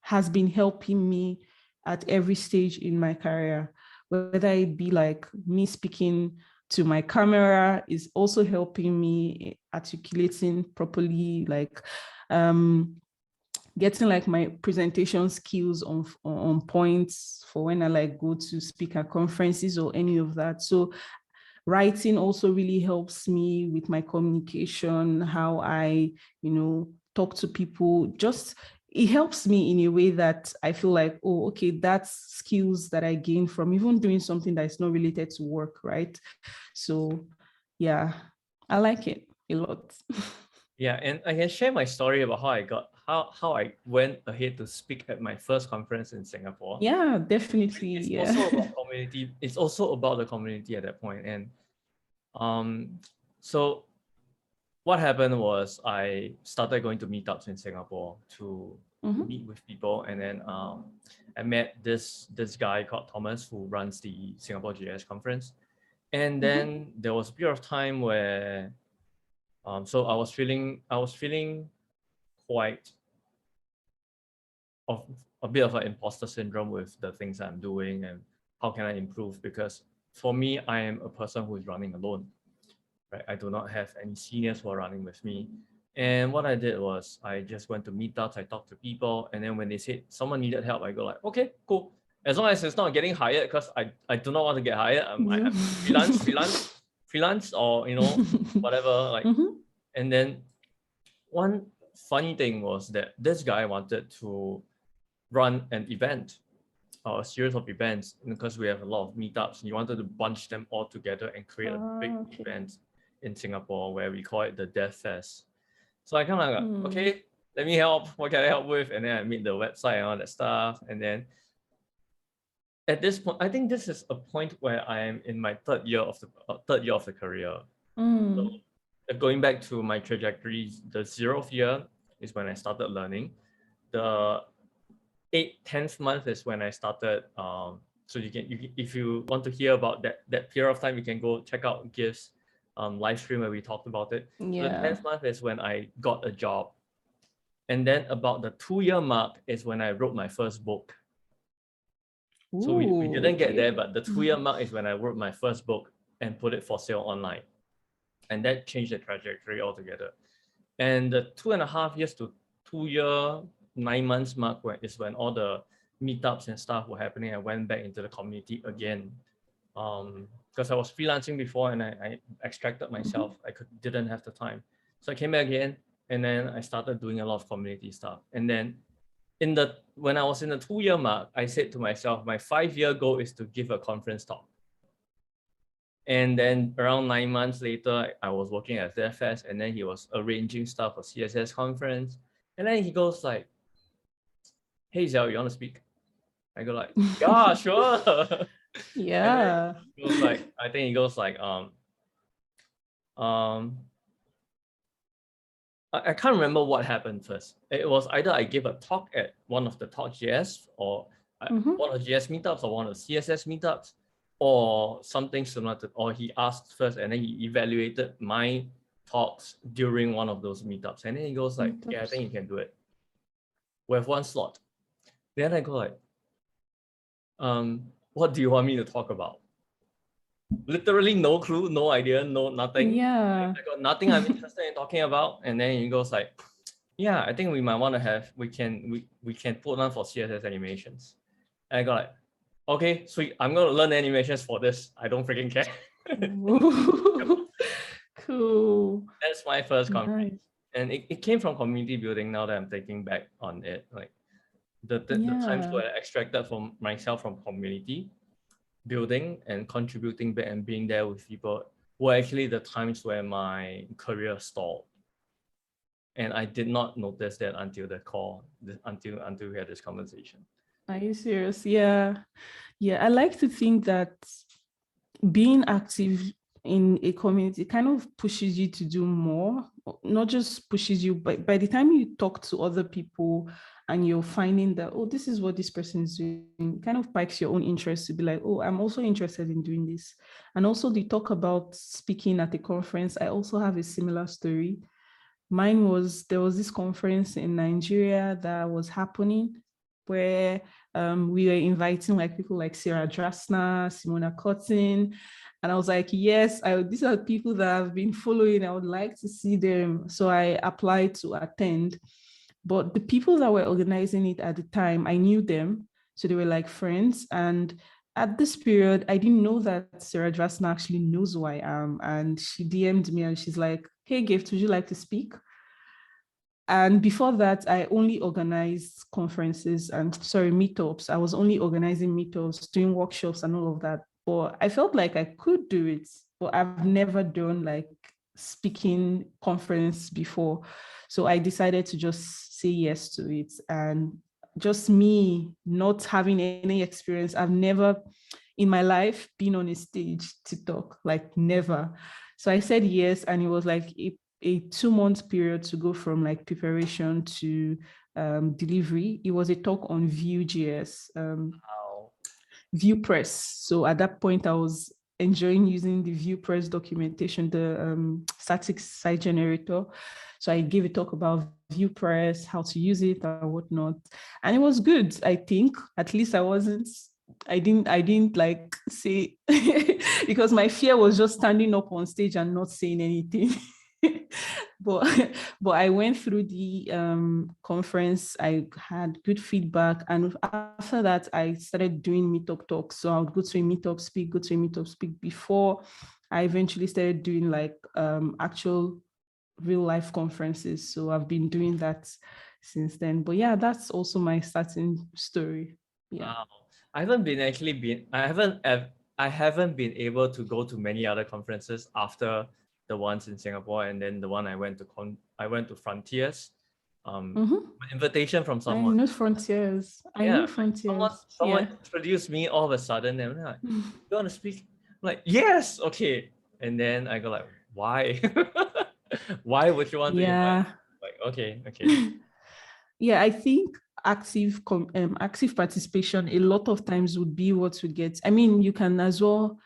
has been helping me at every stage in my career, whether it be like me speaking to my camera is also helping me articulating properly, like getting like my presentation skills on points for when I like go to speak at conferences or any of that. So writing also really helps me with my communication, how I, talk to people. Just it helps me in a way that I feel like, oh, okay, that's skills that I gain from even doing something that is not related to work, right? So yeah, I like it a lot. yeah, and I can share my story about how I went ahead to speak at my first conference in Singapore. Yeah, definitely. It's Yeah. also about community. It's also about the community at that point. And so what happened was I started going to meetups in Singapore to Mhm. meet with people, and then I met this guy called Thomas who runs the Singapore GS conference. And then there was a period of time where so I was feeling quite of a bit of an imposter syndrome with the things I'm doing and how can I improve, because for me I am a person who is running alone, right? I do not have any seniors who are running with me. And what I did was I just went to meetups, I talked to people, and then when they said someone needed help, I go like, okay, cool. As long as it's not getting hired, because I do not want to get hired. I'm freelance, or whatever. Like, Mhm. and then one funny thing was that this guy wanted to run an event, or a series of events, because we have a lot of meetups. And he wanted to bunch them all together and create a big Okay. event in Singapore where we call it the Dev Fest. So I kind of like, Hmm. okay, let me help. What can I help with? And then I made the website and all that stuff. And then at this point, I think this is a point where I am in my third year of the career. So Mm. going back to my trajectory, the 0th year is when I started learning. The 10th month is when I started. So if you want to hear about that period of time, you can go check out Gift's live stream where we talked about it. So the Yeah. 10th month is when I got a job. And then about the 2-year mark is when I wrote my first book. So we Ooh, didn't get there, okay. but the 2-year mark is when I wrote my first book and put it for sale online. And that changed the trajectory altogether. And the 2.5 years to 2-year, 9 months mark is when all the meetups and stuff were happening. I went back into the community again. Because I was freelancing before and I extracted myself. I didn't have the time. So I came back again, and then I started doing a lot of community stuff. And then when I was in the 2-year mark, I said to myself, my 5-year goal is to give a conference talk. And then around 9 months later, I was working at ZFS, and then he was arranging stuff for CSS conference. And then he goes like, "Hey Zell, you want to speak?" I go like, "Yeah, sure." And then Yeah. he goes like, I think he goes like, I can't remember what happened first. It was either I gave a talk at one of the Talk JS or one of the JS meetups or one of the CSS meetups or something similar to, or he asked first and then he evaluated my talks during one of those meetups. And then he goes like, "Yeah, I think you can do it. We have one slot." Then I go like, "What do you want me to talk about?" Literally no clue, no idea, no nothing. Yeah. I got nothing I'm interested in talking about. And then he goes like, "Yeah, I think we might want to have, we can put on for CSS animations." And I got like, "Okay, sweet. I'm going to learn animations for this. I don't freaking care." Cool. That's my first conference. Nice. And it came from community building now that I'm thinking back on it. Like the times Yeah. where I extracted from myself from community building and contributing back and being there with people were actually the times where my career stalled. And I did not notice that until the call, until we had this conversation. Are you serious? Yeah. Yeah. I like to think that being active in a community kind of pushes you to do more, not just pushes you, but by the time you talk to other people and you're finding that, oh, this is what this person is doing, kind of pikes your own interest to be like, oh, I'm also interested in doing this. And also they talk about speaking at a conference. I also have a similar story. Mine was, there was this conference in Nigeria that was happening where we were inviting like people like Sarah Drasner, Simona Cotton. And I was like, yes, these are people that I've been following. I would like to see them. So I applied to attend. But the people that were organizing it at the time, I knew them. So they were like friends. And at this period, I didn't know that Sarah Drasner actually knows who I am. And she DM'd me and she's like, "Hey, Gift, would you like to speak?" And before that, I only organized conferences and meetups. I was only organizing meetups, doing workshops and all of that. But I felt like I could do it, but I've never done like speaking conference before. So I decided to just say yes to it. And just me not having any experience, I've never in my life been on a stage to talk, like never. So I said yes, and it was like a 2-month period to go from like preparation to delivery. It was a talk on Vue.js, Wow. VuePress. So at that point, I was enjoying using the VuePress documentation, the static site generator. So I gave a talk about VuePress, how to use it and whatnot. And it was good, I think. At least I didn't like say because my fear was just standing up on stage and not saying anything. but but I went through the conference. I had good feedback, and after that, I started doing meetup talks. So I would go to a meetup, speak, go to a meetup, speak before I eventually started doing like actual real life conferences. So I've been doing that since then. But yeah, that's also my starting story. Yeah. Wow. I haven't been able to go to many other conferences after the ones in Singapore, and then the one I went to Frontiers. Invitation from I someone. know Frontiers. I Yeah, know like Frontiers. someone Yeah. introduced me all of a sudden, and I'm like, "You want to speak?" I'm like, "Yes, okay." And then I go like, "Why? Why would you want to invite Yeah. me?" Like, okay. Yeah, I think active participation a lot of times would be what we get. I mean, you can as well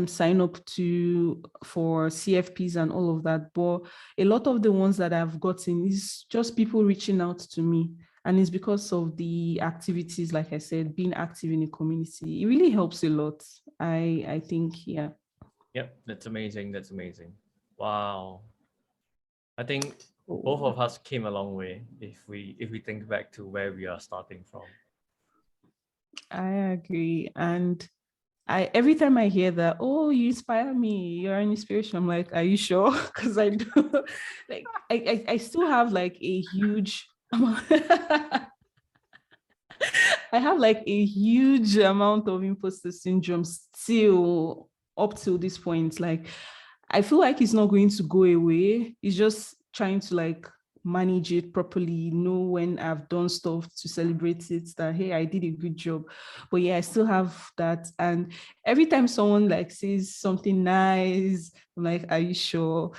sign up to for CFPs and all of that, but a lot of the ones that I've gotten is just people reaching out to me, and it's because of the activities, like I said, being active in a community. It really helps a lot. I think, yeah. Yep, that's amazing. That's amazing. Wow. I think both Oh, of us came a long way if we think back to where we are starting from. I agree. And I every time I hear that, oh, you inspire me, you're an inspiration. I'm like, are you sure? Because I do like I still have like a huge I have like a huge amount of imposter syndrome still up till this point. Like, I feel like it's not going to go away. It's just trying to like manage it properly, know when I've done stuff to celebrate it, that hey, I did a good job. But yeah, I still have that. And every time someone like says something nice, I'm like, are you sure?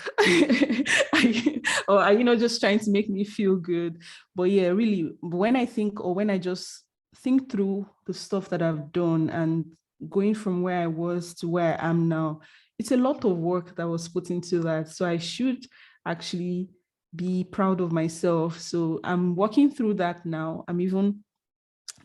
Or are you not just trying to make me feel good? But yeah, really, when I think, or when I just think through the stuff that I've done and going from where I was to where I am now, it's a lot of work that was put into that. So I should actually be proud of myself. So I'm working through that now. I'm even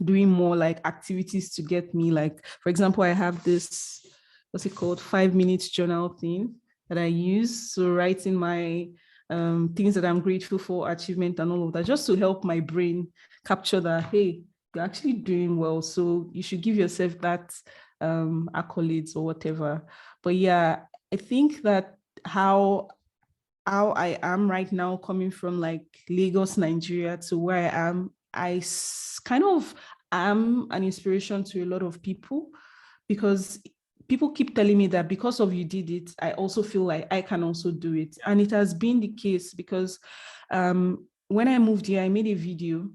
doing more like activities to get me, like, for example, I have this, what's it called, 5 minutes journal thing that I use. So writing my things that I'm grateful for, achievement and all of that, just to help my brain capture that, hey, you're actually doing well. So you should give yourself that accolades or whatever. But yeah, I think that how I am right now, coming from like Lagos, Nigeria to where I am, kind of am an inspiration to a lot of people, because people keep telling me that because of you did it, I also feel like I can also do it. And it has been the case because when I moved here, I made a video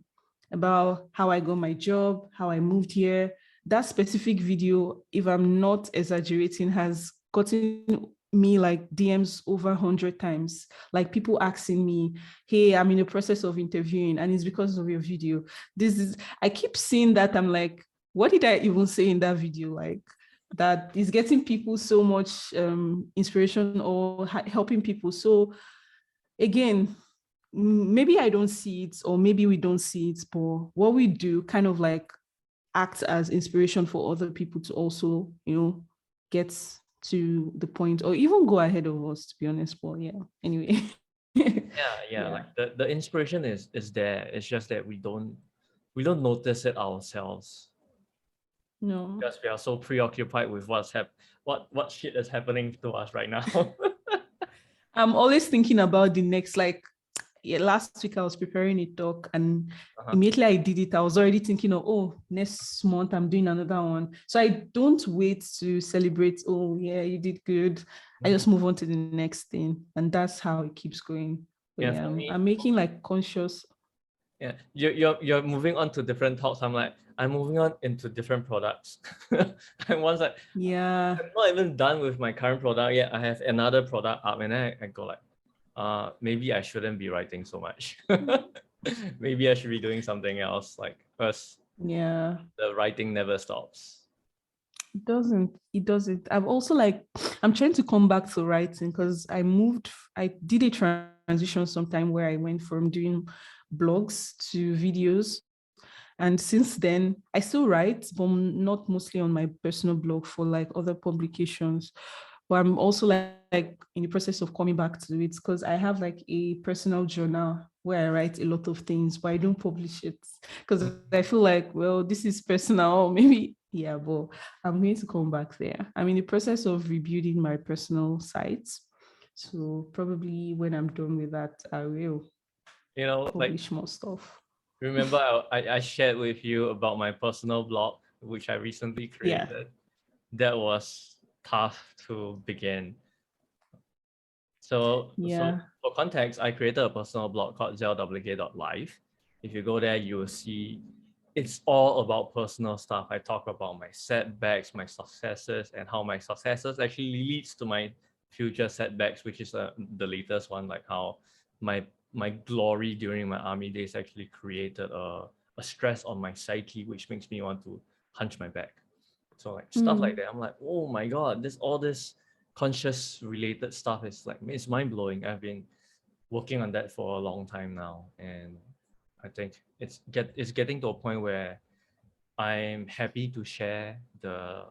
about how I got my job, how I moved here. That specific video, if I'm not exaggerating, has gotten me like DMs over 100 times, like people asking me, hey, I'm in the process of interviewing and it's because of your video. I keep seeing that. I'm like, what did I even say in that video? Like, that is getting people so much inspiration or helping people. So again, maybe I don't see it, or maybe we don't see it, but what we do kind of like acts as inspiration for other people to also, get to the point or even go ahead of us, to be honest. But yeah, anyway. Yeah. Yeah. Like the inspiration is there. It's just that we don't notice it ourselves No. because we are so preoccupied with what shit is happening to us right now. I'm always thinking about the next, like, yeah, last week I was preparing a talk and Uh-huh. immediately I did it. I was already thinking of, oh, next month I'm doing another one. So I don't wait to celebrate, oh, yeah, you did good. I just move on to the next thing. And that's how it keeps going. But Yeah, yeah, for I'm me, making like conscious. yeah, you're moving on to different talks. I'm like, I'm moving on into different products. And once Yeah. I'm not even done with my current product yet, I have another product up, and I go like, maybe I shouldn't be writing so much. Maybe I should be doing something else, like, because Yeah. the writing never stops. It doesn't. It doesn't. I've also like, I'm trying to come back to writing because I did a transition sometime where I went from doing blogs to videos. And since then, I still write, but not mostly on my personal blog, for like other publications. But I'm also like in the process of coming back to it because I have like a personal journal where I write a lot of things, but I don't publish it because I feel like, well, this is personal, maybe. Yeah, but I'm going to come back there. I'm in the process of rebuilding my personal sites. So probably when I'm done with that, I will Like, publish more stuff. remember I shared with you about my personal blog, which I recently Yeah. created. That was tough to begin. So Yeah. for context, I created a personal blog called zell.live. If you go there, you will see it's all about personal stuff. I talk about my setbacks, my successes, and how my successes actually leads to my future setbacks, which is the latest one, like how my glory during my army days actually created a stress on my psyche, which makes me want to hunch my back. So like stuff like that. I'm like, oh my God, all this conscious related stuff is like, it's mind blowing. I've been working on that for a long time now, and I think it's getting to a point where I'm happy to share the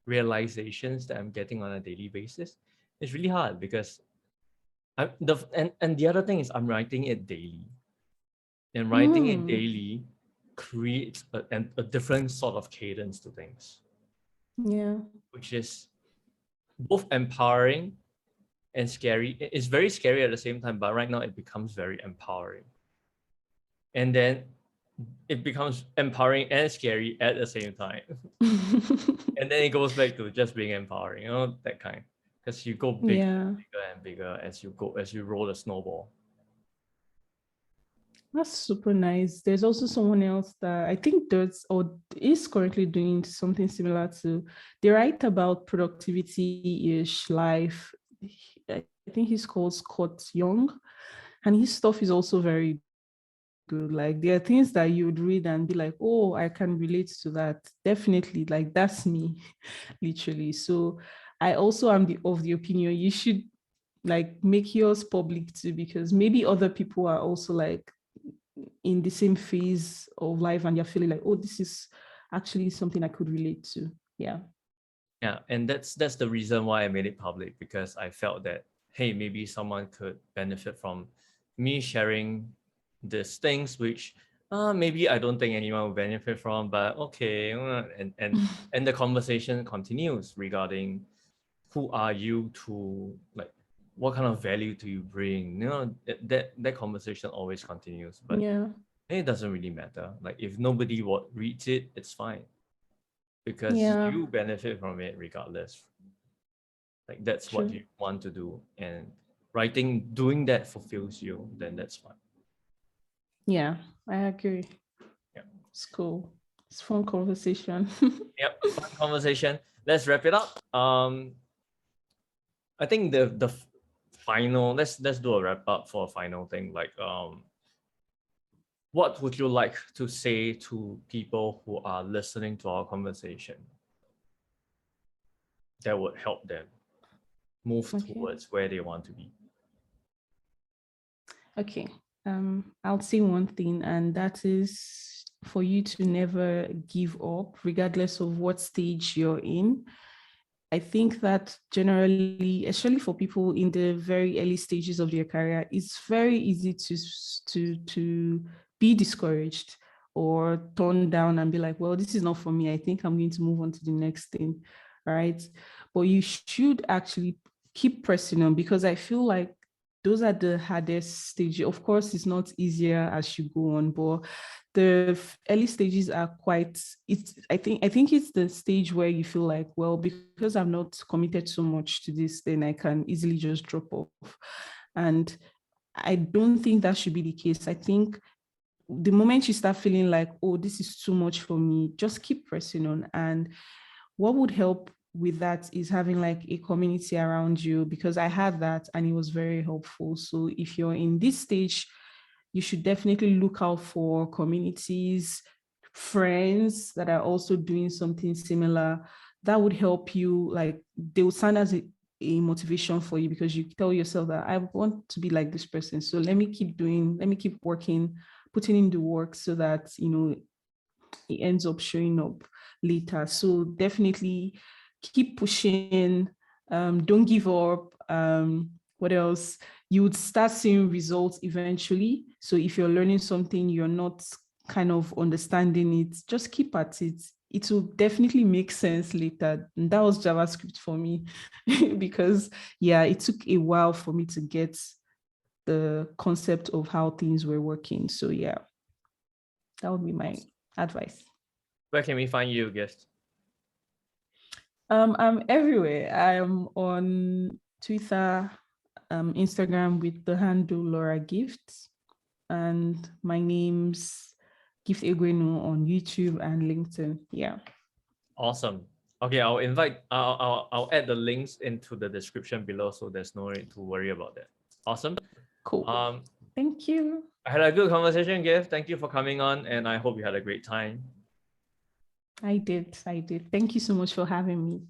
realizations that I'm getting on a daily basis. It's really hard because and the other thing is I'm writing it daily, and writing it Mm. daily creates a different sort of cadence to things, Yeah. which is both empowering and scary. It's very scary at the same time, but right now it becomes very empowering. And then it becomes empowering and scary at the same time. And then it goes back to just being empowering, that kind. Because you go bigger Yeah, and bigger and bigger as you roll the snowball. that's super nice. There's also someone else that I think does or is currently doing something similar to. They write about productivity-ish life. I think he's called Scott Young, and his stuff is also very good. Like there are things that you would read and be like, oh, I can relate to that. Definitely, like that's me, literally. So I also am of the opinion you should like make yours public too, because maybe other people are also like in the same phase of life and you're feeling like, oh, this is actually something I could relate to. Yeah. Yeah, and that's the reason why I made it public, because I felt that, hey, maybe someone could benefit from me sharing these things, which maybe I don't think anyone will benefit from, but okay, and the conversation continues regarding who are you to, like, what kind of value do you bring? That conversation always continues, but Yeah. it doesn't really matter. Like if nobody reads it, it's fine, because Yeah. you benefit from it regardless. Like that's what True. you want to do, and doing that fulfills you, then that's fine. Yeah. I agree. Yeah. It's cool. It's fun conversation. Yep. Fun conversation. Let's wrap it up. I think the final, let's do a wrap up for a final thing. Like what would you like to say to people who are listening to our conversation that would help them move Okay. towards where they want to be? Okay. I'll say one thing, and that is for you to never give up, regardless of what stage you're in. I think that generally, especially for people in the very early stages of their career, it's very easy to be discouraged or turn down and be like, well, this is not for me. I think I'm going to move on to the next thing. Right. But you should actually keep pressing on, because I feel like those are the hardest stage. Of course, it's not easier as you go on, but the early stages are quite, it's I think it's the stage where you feel like, well, because I'm not committed so much to this, then I can easily just drop off. And I don't think that should be the case. I think the moment you start feeling like, oh, this is too much for me, just keep pressing on. And what would help with that is having like a community around you, because I had that and it was very helpful. So if you're in this stage, you should definitely look out for communities, friends that are also doing something similar. That would help you, like they will stand as a motivation for you, because you tell yourself that I want to be like this person. So let me keep working, putting in the work so that, it ends up showing up later. So definitely keep pushing. Don't give up. What else? You would start seeing results eventually. So if you're learning something, you're not kind of understanding it, just keep at it. It will definitely make sense later. And that was JavaScript for me because, yeah, it took a while for me to get the concept of how things were working. So, yeah, that would be my advice. Where can we find you, guest? I'm everywhere. I'm on Twitter, Instagram with the handle Laura Gifts, and my name's Gift Egwenu on YouTube and LinkedIn. Yeah. Awesome. Okay, I'll add the links into the description below, so there's no need to worry about that. Awesome. Cool. Thank you. I had a good conversation, Gift. Thank you for coming on, and I hope you had a great time. I did. Thank you so much for having me.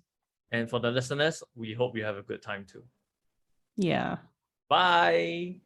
And for the listeners, we hope you have a good time too. Yeah. Bye.